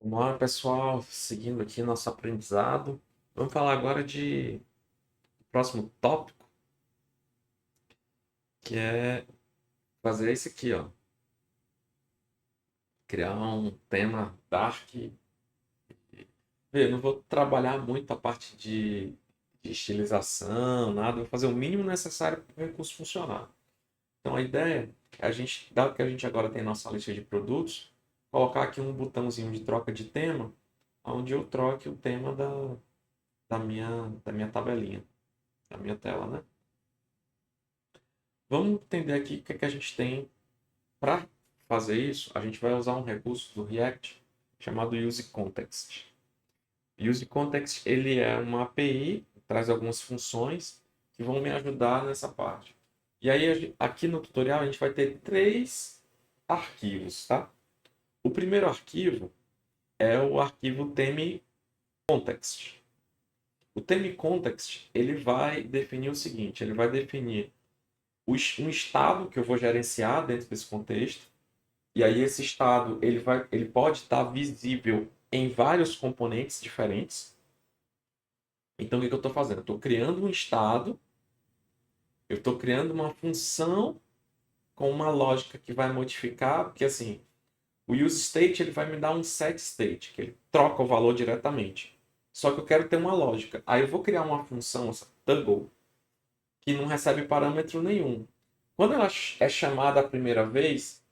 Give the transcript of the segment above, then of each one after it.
Vamos lá, pessoal, seguindo aqui nosso aprendizado. Vamos falar agora de próximo tópico, que é fazer isso aqui, ó. Criar um tema dark. Eu não vou trabalhar muito a parte de estilização, nada. Vou fazer o mínimo necessário para o recurso funcionar. Então a ideia é a gente, dado que a gente agora tem nossa lista de produtos, colocar aqui um botãozinho de troca de tema, onde eu troque o tema da minha tabelinha, da minha tela, né? Vamos entender aqui o que é que a gente tem para fazer isso. A gente vai usar um recurso do React chamado useContext. UseContext ele é uma API, traz algumas funções que vão me ajudar nessa parte. E aí, aqui no tutorial, a gente vai ter três arquivos, tá? O primeiro arquivo é o arquivo theme.context. O theme.context ele vai definir o seguinte, ele vai definir um estado que eu vou gerenciar dentro desse contexto. E aí esse estado ele pode estar visível em vários componentes diferentes. Então o que eu estou fazendo? Eu estou criando um estado, eu estou criando uma função com uma lógica que vai modificar, porque assim, o useState ele vai me dar um setState, que ele troca o valor diretamente. Só que eu quero ter uma lógica. Aí eu vou criar uma função, essa toggle, que não recebe parâmetro nenhum. Quando ela é chamada a primeira vez,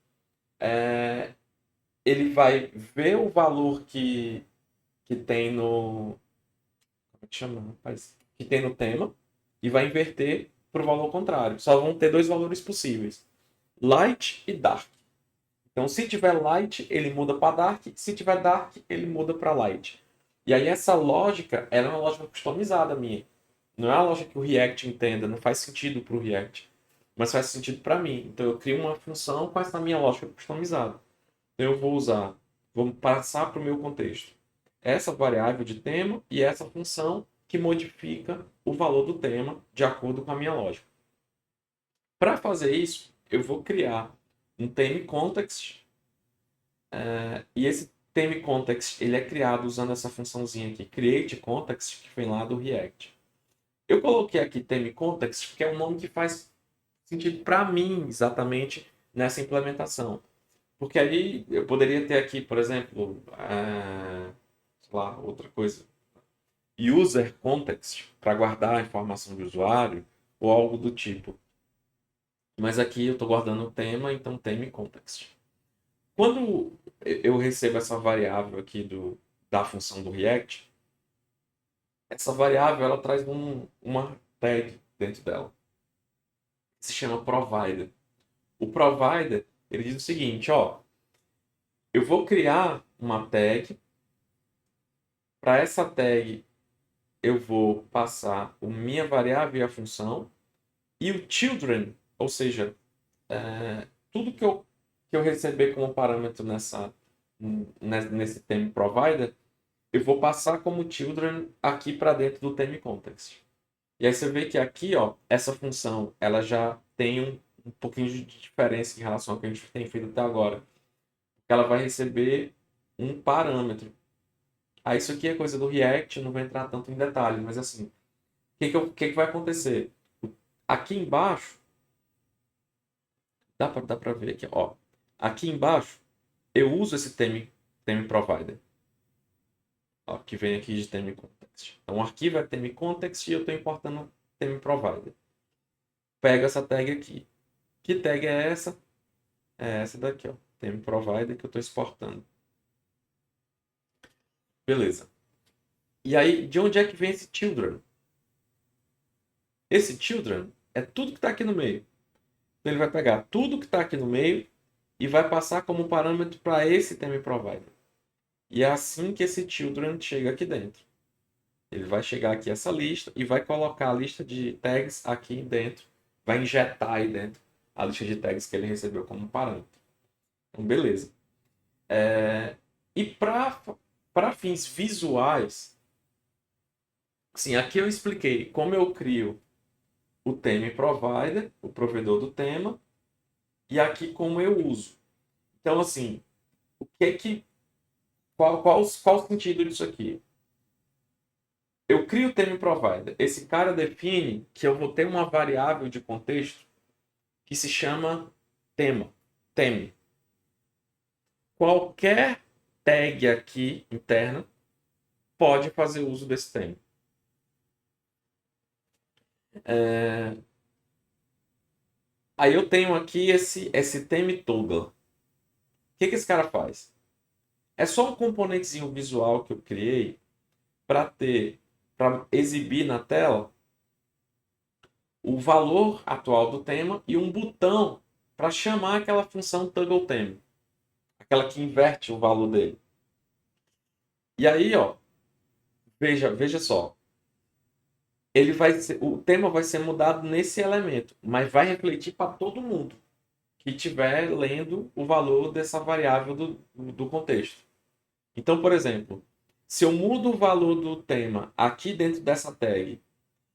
ele vai ver o valor que tem no. Como é que chama, rapaz? Que tem no tema e vai inverter para o valor contrário. Só vão ter dois valores possíveis: light e dark. Então, se tiver light, ele muda para dark. Se tiver dark, ele muda para light. E aí, essa lógica ela é uma lógica customizada minha. Não é a lógica que o React entenda, não faz sentido para o React, mas faz sentido para mim. Então, eu crio uma função com essa minha lógica customizada. Então, eu vou usar, vou passar para o meu contexto essa variável de tema e essa função que modifica o valor do tema de acordo com a minha lógica. Para fazer isso, eu vou criar um theme context e esse theme context ele é criado usando essa funçãozinha aqui, create context, que vem lá do React. Eu coloquei aqui theme context porque é um nome que faz sentido para mim exatamente nessa implementação. Porque aí eu poderia ter aqui, por exemplo, sei lá, outra coisa, user context para guardar a informação de usuário ou algo do tipo. Mas aqui eu estou guardando o tema, então theme context. Quando eu recebo essa variável aqui da função do React, essa variável ela traz uma tag dentro dela, que se chama provider. O provider ele diz o seguinte, ó, eu vou criar uma tag, para essa tag eu vou passar a minha variável e a função, e o children, ou seja, tudo que eu receber como parâmetro nesse theme provider, eu vou passar como children aqui para dentro do theme context. E aí você vê que aqui, ó, essa função, ela já tem um pouquinho de diferença em relação ao que a gente tem feito até agora. Ela vai receber um parâmetro. Aí isso aqui é coisa do React, não vou entrar tanto em detalhes, mas assim, o que que vai acontecer? Aqui embaixo, dá pra ver aqui, ó. Aqui embaixo, eu uso esse theme provider, ó, que vem aqui de theme context. Então, o arquivo é theme context e eu estou importando theme provider. Pega essa tag aqui. Que tag é essa? É essa daqui, ó, theme provider que eu estou exportando. Beleza. E aí, de onde é que vem esse children? Esse children é tudo que está aqui no meio. Então, ele vai pegar tudo que está aqui no meio e vai passar como parâmetro para esse theme provider. E é assim que esse children chega aqui dentro. Ele vai chegar aqui essa lista e vai colocar a lista de tags aqui dentro. Vai injetar aí dentro a lista de tags que ele recebeu como parâmetro. Então, beleza. E para fins visuais, sim, aqui eu expliquei como eu crio o theme provider, o provedor do tema, e aqui como eu uso. Então, assim, o que que Qual o sentido disso aqui? Eu crio o theme provider. Esse cara define que eu vou ter uma variável de contexto que se chama tema. Theme. Qualquer tag aqui interna pode fazer uso desse theme. Aí eu tenho aqui esse theme toggle. O que esse cara faz? É só um componentezinho visual que eu criei para exibir na tela o valor atual do tema e um botão para chamar aquela função toggle theme, aquela que inverte o valor dele. E aí, ó, veja só, o tema vai ser mudado nesse elemento, mas vai refletir para todo mundo que estiver lendo o valor dessa variável do contexto. Então, por exemplo, se eu mudo o valor do tema aqui dentro dessa tag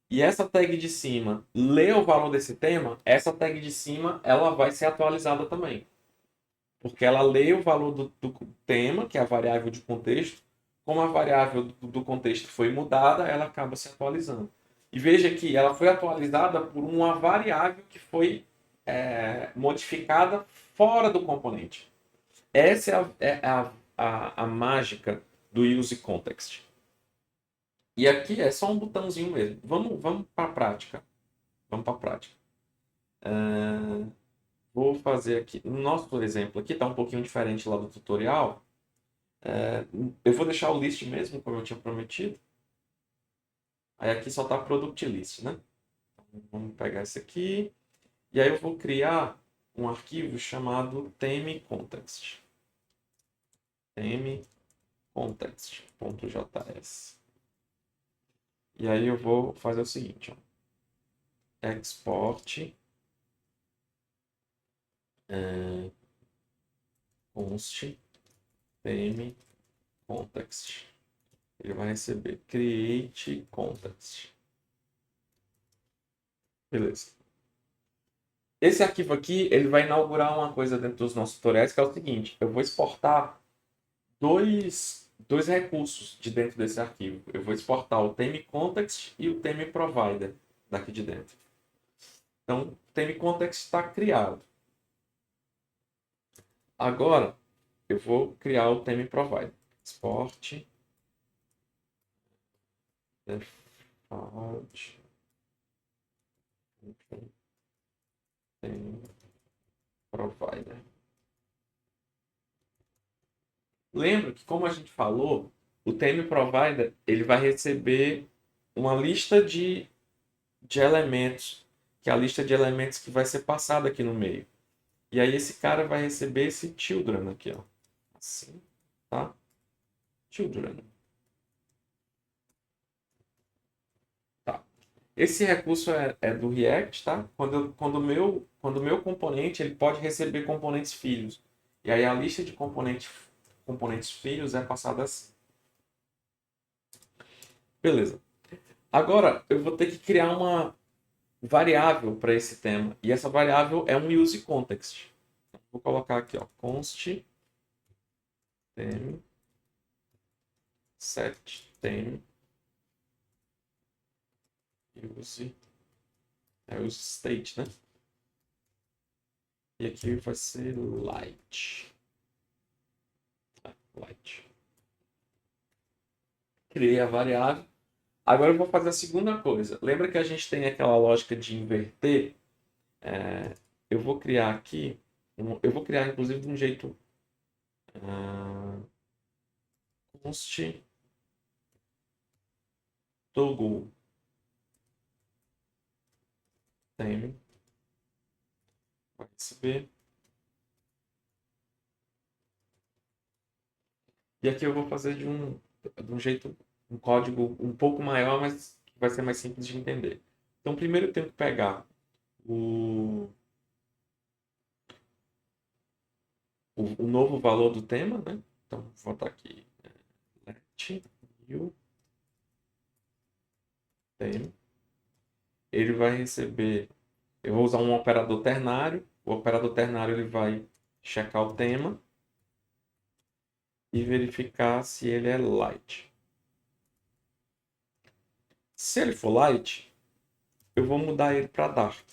e essa tag de cima lê o valor desse tema, essa tag de cima ela vai ser atualizada também. Porque ela lê o valor do tema, que é a variável de contexto, como a variável do contexto foi mudada, ela acaba se atualizando. E veja que ela foi atualizada por uma variável que foi modificada fora do componente. Essa é a mágica do use context. E aqui é só um botãozinho mesmo. Vamos para a prática. Vamos para a prática. Vou fazer aqui. No nosso exemplo aqui está um pouquinho diferente lá do tutorial. Eu vou deixar o list mesmo, como eu tinha prometido. Aí aqui só está product list, né? Então, vamos pegar esse aqui. E aí eu vou criar um arquivo chamado theme context. Theme context.js. E aí eu vou fazer o seguinte, ó. Export const theme context. Ele vai receber create context. Beleza. Esse arquivo aqui, ele vai inaugurar uma coisa dentro dos nossos tutoriais, que é o seguinte. Eu vou exportar dois recursos de dentro desse arquivo. Eu vou exportar o theme context e o theme provider daqui de dentro. Então, o theme context está criado. Agora, eu vou criar o theme provider. Export default theme provider. Lembra que, como a gente falou, o theme provider ele vai receber uma lista de elementos, que é a lista de elementos que vai ser passada aqui no meio. E aí esse cara vai receber esse children aqui, ó. Assim, tá? Children. Tá. Esse recurso é do React, tá? Quando o meu componente ele pode receber componentes filhos. E aí a lista de componentes filhos é passada assim. Beleza. Agora eu vou ter que criar uma variável para esse tema. E essa variável é um use context. Vou colocar aqui, ó, const theme set theme use use state, né? E aqui vai ser light. Light. Criei a variável. Agora eu vou fazer a segunda coisa. Lembra que a gente tem aquela lógica de inverter? Eu vou criar aqui, eu vou criar inclusive de um jeito const toggle theme vai receber. E aqui eu vou fazer de um jeito, um código um pouco maior, mas vai ser mais simples de entender. Então, primeiro eu tenho que pegar o novo valor do tema, né? Então, vou botar aqui let new theme. Ele vai receber, eu vou usar um operador ternário. O operador ternário ele vai checar o tema. e verificar se ele é light. Se ele for light, eu vou mudar ele para dark.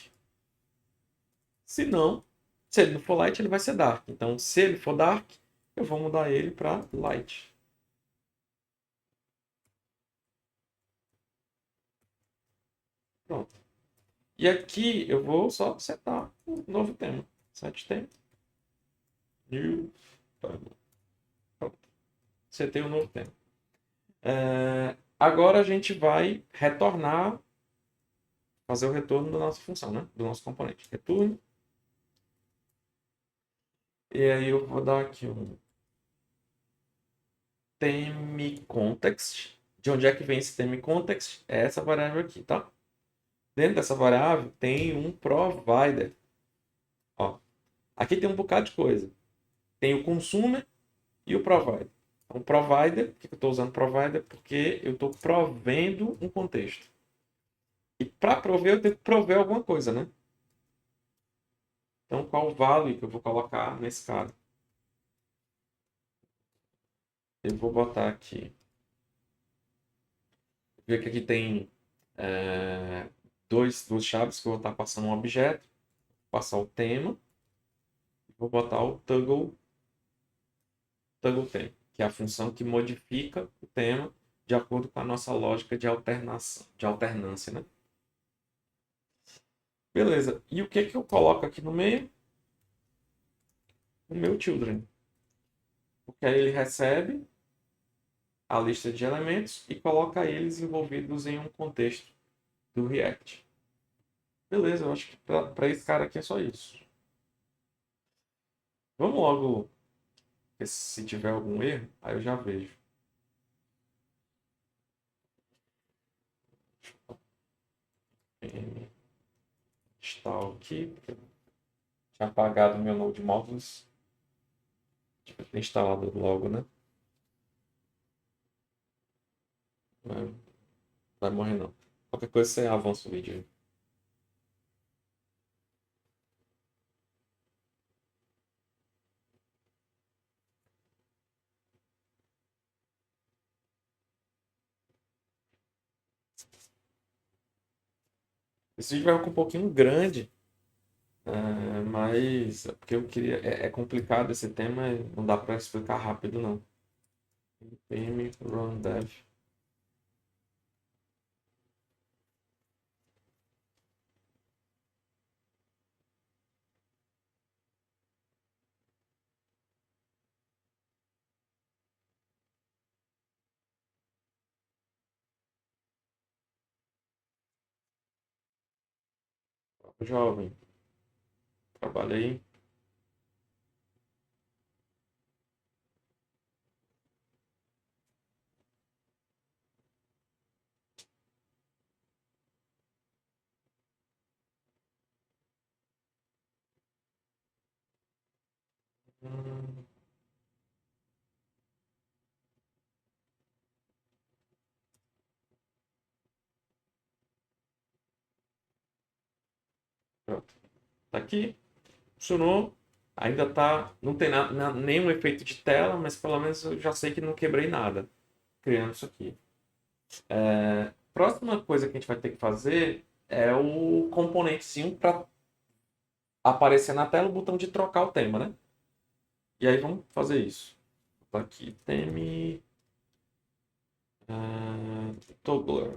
Se não, se ele não for light, ele vai ser dark. Então, se ele for dark, eu vou mudar ele para light. Pronto. E aqui eu vou só setar um novo tema. Set tema. New tema. Pronto. Setei um novo tema. Agora a gente vai retornar, fazer o retorno da nossa função, né? Do nosso componente. Retorno. E aí eu vou dar aqui um ThemeContext. De onde é que vem esse ThemeContext? É essa variável aqui, tá? Dentro dessa variável tem um provider. Ó, aqui tem um bocado de coisa. Tem o consumer e o provider. Então, provider, por que eu estou usando provider? Porque eu estou provendo um contexto. E para prover, eu tenho que prover alguma coisa, né? Então, qual o value que eu vou colocar nesse cara? Eu vou botar aqui. Ver que aqui tem duas chaves que eu vou estar passando um objeto. Vou passar o tema. Vou botar o toggle theme, que é a função que modifica o tema de acordo com a nossa lógica de alternância, né? Beleza. E o que que eu coloco aqui no meio? O meu children. Porque aí ele recebe a lista de elementos e coloca eles envolvidos em um contexto do React. Beleza, eu acho que para esse cara aqui é só isso. Vamos logo, se tiver algum erro, aí eu já vejo. Install aqui, porque eu tinha apagado meu Node Modules. Devia ter instalado logo, né? Vai, vai morrer não. Qualquer coisa você avança o vídeo aí. Esse vídeo vai ficar um pouquinho grande, mas é porque eu queria. É complicado esse tema, não dá para explicar rápido, não. npm run dev. Jovem, trabalhei. Hum, Pronto. Tá aqui, funcionou. Ainda tá. Não tem nenhum efeito de tela, mas pelo menos eu já sei que não quebrei nada criando isso aqui. Próxima coisa que a gente vai ter que fazer é o componentezinho para aparecer na tela o botão de trocar o tema, né? E aí vamos fazer isso. Tá aqui, theme toggler.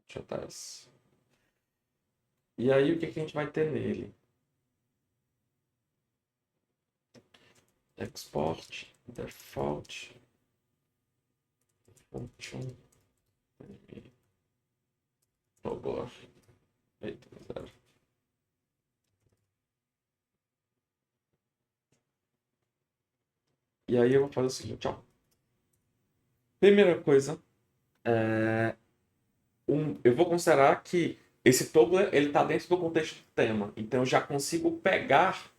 Deixa eu botar esse. E aí o que que a gente vai ter nele? Export, default, function, theme, toggler. Eita, zero. E aí eu vou fazer o seguinte, ó. Primeira coisa, eu vou considerar que esse toggler ele está dentro do contexto do tema. Então eu já consigo pegar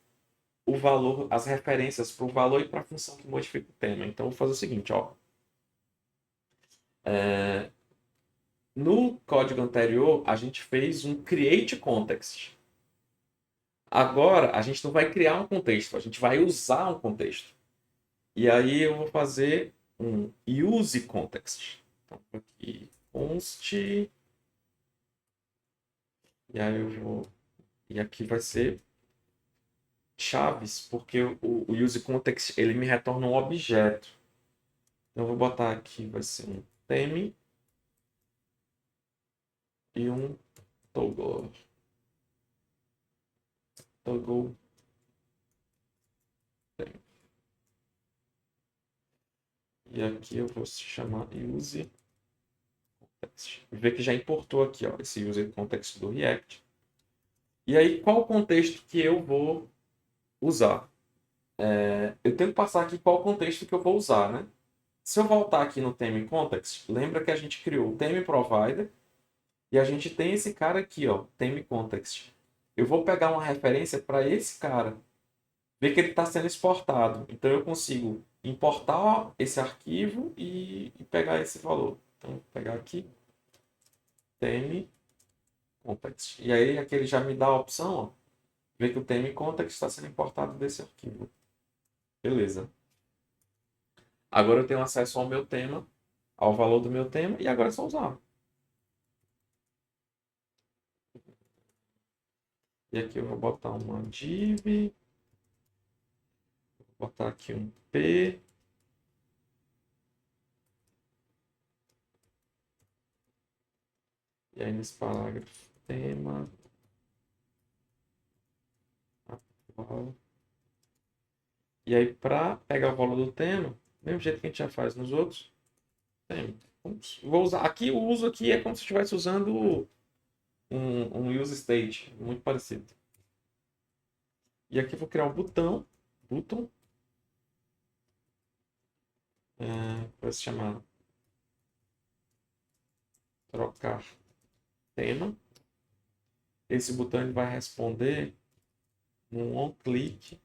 o valor, as referências para o valor e para a função que modifica o tema. Então eu vou fazer o seguinte, ó. No código anterior, a gente fez um create context. Agora, a gente não vai criar um contexto, a gente vai usar um contexto. E aí eu vou fazer um use context. Então, aqui, const, e aí eu vou... E aqui vai ser chaves, porque o use context, ele me retorna um objeto. Então, eu vou botar aqui, vai ser um theme e um toggle. Toggle theme. E aqui eu vou chamar use context. Vê que já importou aqui, ó, esse use context do React. E aí, qual o contexto que eu vou usar? Eu tenho que passar aqui qual o contexto que eu vou usar, né? Se eu voltar aqui no theme context, lembra que a gente criou o theme provider e a gente tem esse cara aqui, ó, theme context. Eu vou pegar uma referência para esse cara, ver que ele está sendo exportado. Então eu consigo importar esse arquivo e pegar esse valor. Então vou pegar aqui theme context. E aí aqui ele já me dá a opção, ó, ver que o theme context está sendo importado desse arquivo. Beleza. Agora eu tenho acesso ao meu tema, ao valor do meu tema, e agora é só usar. E aqui eu vou botar uma div, vou botar aqui um p, e aí nesse parágrafo, tema, atual. E aí para pegar o valor do tema, mesmo jeito que a gente já faz nos outros, tema. Vou usar, aqui o uso aqui é como se estivesse usando um use state, muito parecido. E aqui eu vou criar um button, vai se chamar trocar tema. Esse botão ele vai responder num on-click.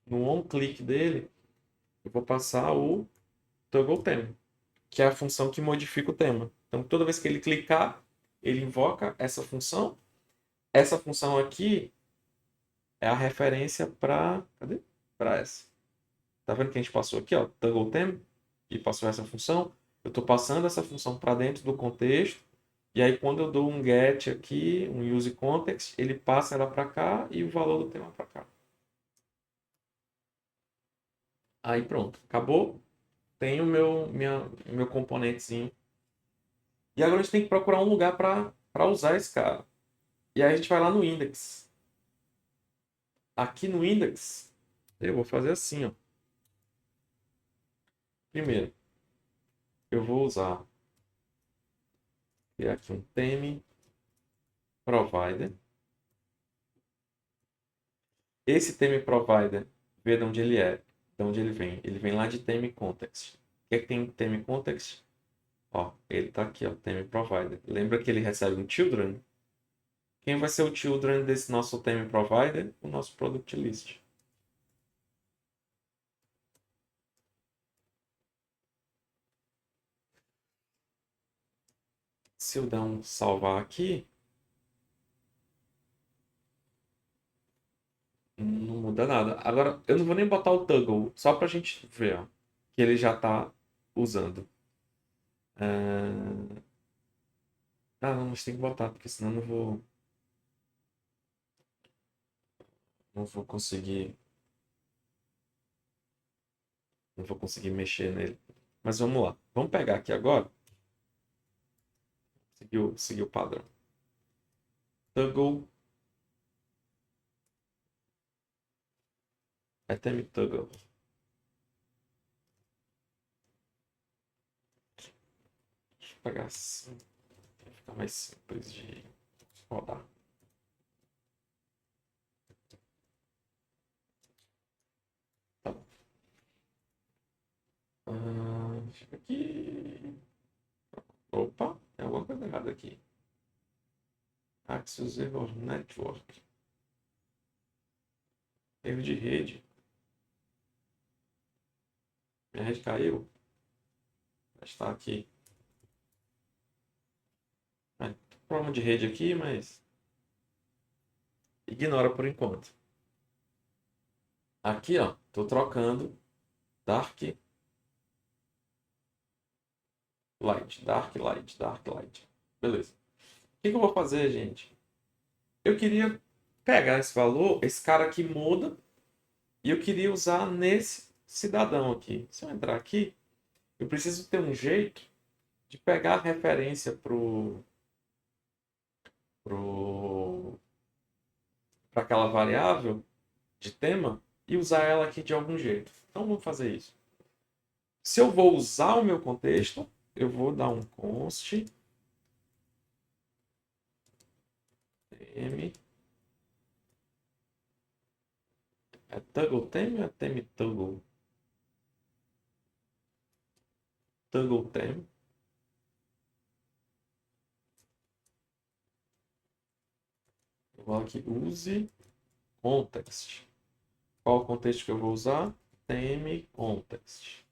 No on-click dele, eu vou passar o toggle theme, que é a função que modifica o tema. Então, toda vez que ele clicar, ele invoca essa função. Essa função aqui é a referência para... Cadê? Para essa. Tá vendo que a gente passou aqui, ó, toggle theme, e passou essa função? Eu estou passando essa função para dentro do contexto. E aí, quando eu dou um get aqui, um use context, ele passa ela para cá e o valor do tema para cá. Aí pronto, acabou. Tem o meu componentezinho. E agora a gente tem que procurar um lugar para usar esse cara. E aí a gente vai lá no index. Aqui no index, eu vou fazer assim, ó. Primeiro, eu vou usar criar aqui um theme provider. Esse theme provider, vê de onde ele é, de onde ele vem. Ele vem lá de theme context. O que é que tem theme context? Ó, ele tá aqui, ó, theme provider. Lembra que ele recebe um children? Quem vai ser o children desse nosso theme provider? O nosso product list. Se eu der um salvar aqui, não muda nada. Agora, eu não vou nem botar o toggle, só pra gente ver, ó, que ele já tá usando. Ah, não, mas tem que botar, porque senão eu não vou conseguir, não vou conseguir mexer nele. Mas vamos lá. Vamos pegar aqui agora. Seguir o padrão. Toggle. Theme toggle. Deixa eu pegar assim. Vai ficar mais simples de rodar. Tá bom. Deixa eu ver aqui. Opa, tem alguma coisa errada aqui. Access Error Network. Erro de rede. Minha rede caiu. Já está aqui. problema de rede aqui, mas ignora por enquanto. Aqui, ó, tô trocando dark light, dark light, dark light. Beleza. O que que eu vou fazer, gente? Eu queria pegar esse valor, esse cara aqui muda, e eu queria usar nesse cidadão aqui. Se eu entrar aqui, eu preciso ter um jeito de pegar a referência pro, para aquela variável de tema e usar ela aqui de algum jeito. Então vamos fazer isso. Se eu vou usar o meu contexto, eu vou dar um const m. É toggle tem ou é tem toggle? Toggle tem. Eu vou aqui, use context. Qual o contexto que eu vou usar? Theme context.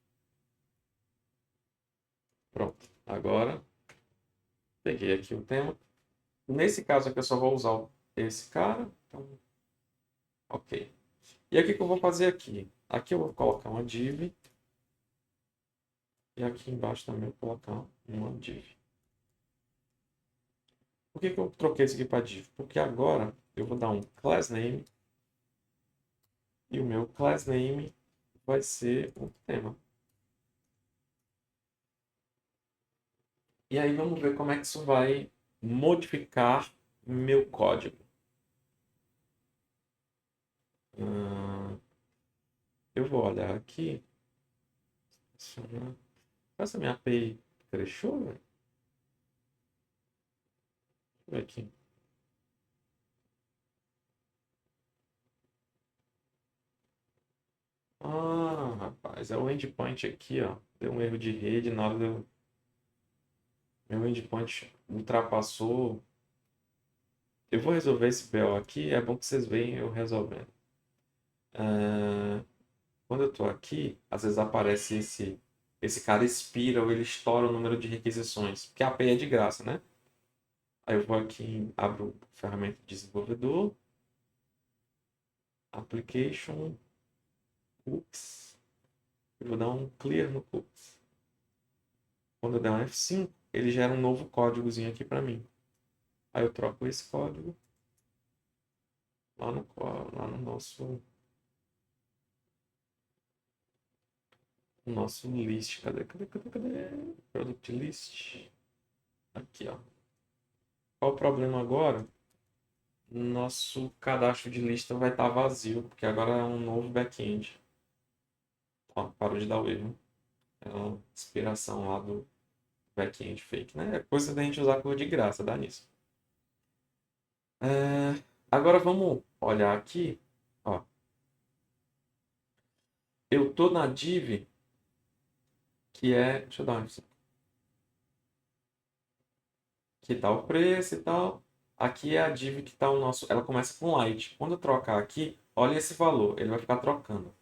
Pronto. Agora, peguei aqui o tema. Nesse caso aqui, eu só vou usar esse cara. Então, ok. E aqui que eu vou fazer aqui? Aqui eu vou colocar uma div. E aqui embaixo também eu vou colocar uma div. Por que eu troquei isso aqui para div? Porque agora eu vou dar um class name. E o meu class name vai ser o tema. E aí vamos ver como é que isso vai modificar meu código. Eu vou olhar aqui. Essa minha API cresceu, velho? Deixa eu ver aqui. Ah, rapaz, é o endpoint aqui, ó. Deu um erro de rede, na hora do... Meu endpoint ultrapassou. Eu vou resolver esse BO aqui, é bom que vocês veem eu resolvendo. Quando eu estou aqui, às vezes aparece esse cara expira ou ele estoura o número de requisições, porque a API é de graça, né? Aí eu vou aqui, abro a ferramenta de desenvolvedor, application, cookies, eu vou dar um clear no cookies. Quando eu der um F5, ele gera um novo códigozinho aqui para mim. Aí eu troco esse código lá no nosso list. Cadê? Product list. Aqui, ó. Qual o problema agora? Nosso cadastro de lista vai estar vazio, porque agora é um novo back-end. Ó, parou de dar o erro. É uma inspiração lá do back-end fake, né? É coisa da gente usar cor de graça, dá nisso. Agora vamos olhar aqui. Ó. Eu tô na div que é. Deixa eu dar uma. Aqui tá o preço e tal. Aqui é a div que tá o nosso. Ela começa com light. Quando eu trocar aqui, olha esse valor. Ele vai ficar trocando.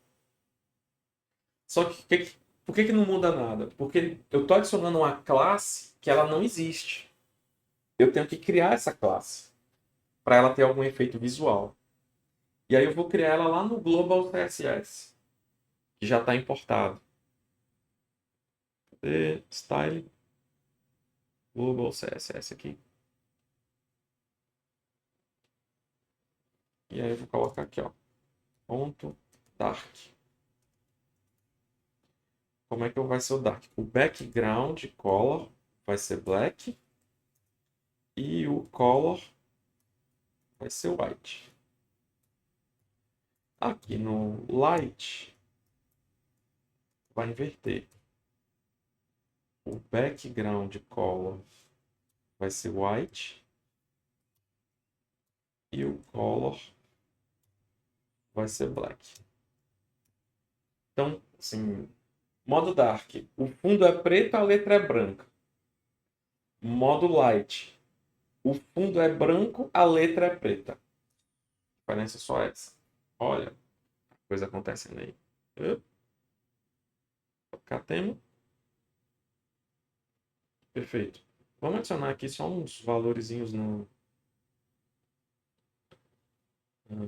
Só que, por que não muda nada? Porque eu tô adicionando uma classe que ela não existe. Eu tenho que criar essa classe para ela ter algum efeito visual. E aí eu vou criar ela lá no Global CSS, que já está importado. Style Global CSS aqui. E aí eu vou colocar aqui, ó, ponto dark. Como é que vai ser o dark? O background color vai ser black e o color vai ser white. Aqui no light vai inverter. O background color vai ser white e o color vai ser black. Então, assim, modo dark, o fundo é preto, a letra é branca. Modo light, o fundo é branco, a letra é preta. A diferença é só essa. Olha, coisa acontecendo aí. Tocar tema. Perfeito. Vamos adicionar aqui só uns valorzinhos no.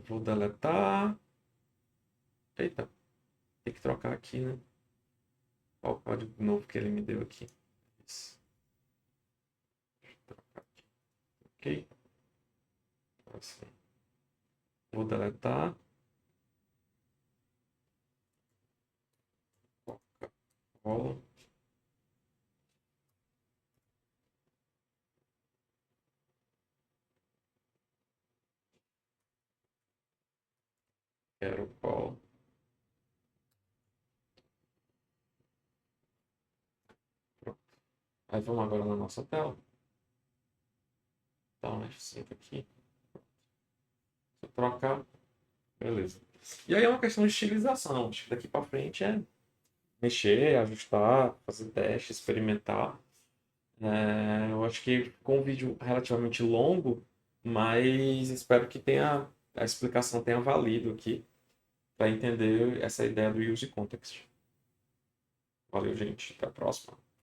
Vou deletar. Eita, tem que trocar aqui, né? Qual o código novo que ele me deu aqui? Isso. Deixa eu trocar aqui. Ok. Assim. Vou deletar. Coca-Cola. Quero cola. Pronto. Aí vamos agora na nossa tela. Dá um F5 aqui. Se eu trocar, beleza. E aí é uma questão de estilização. Acho que daqui para frente é mexer, ajustar, fazer teste, experimentar. Eu acho que ficou um vídeo relativamente longo, mas espero que a explicação tenha valido aqui para entender essa ideia do use context. Valeu, gente. Até a próxima.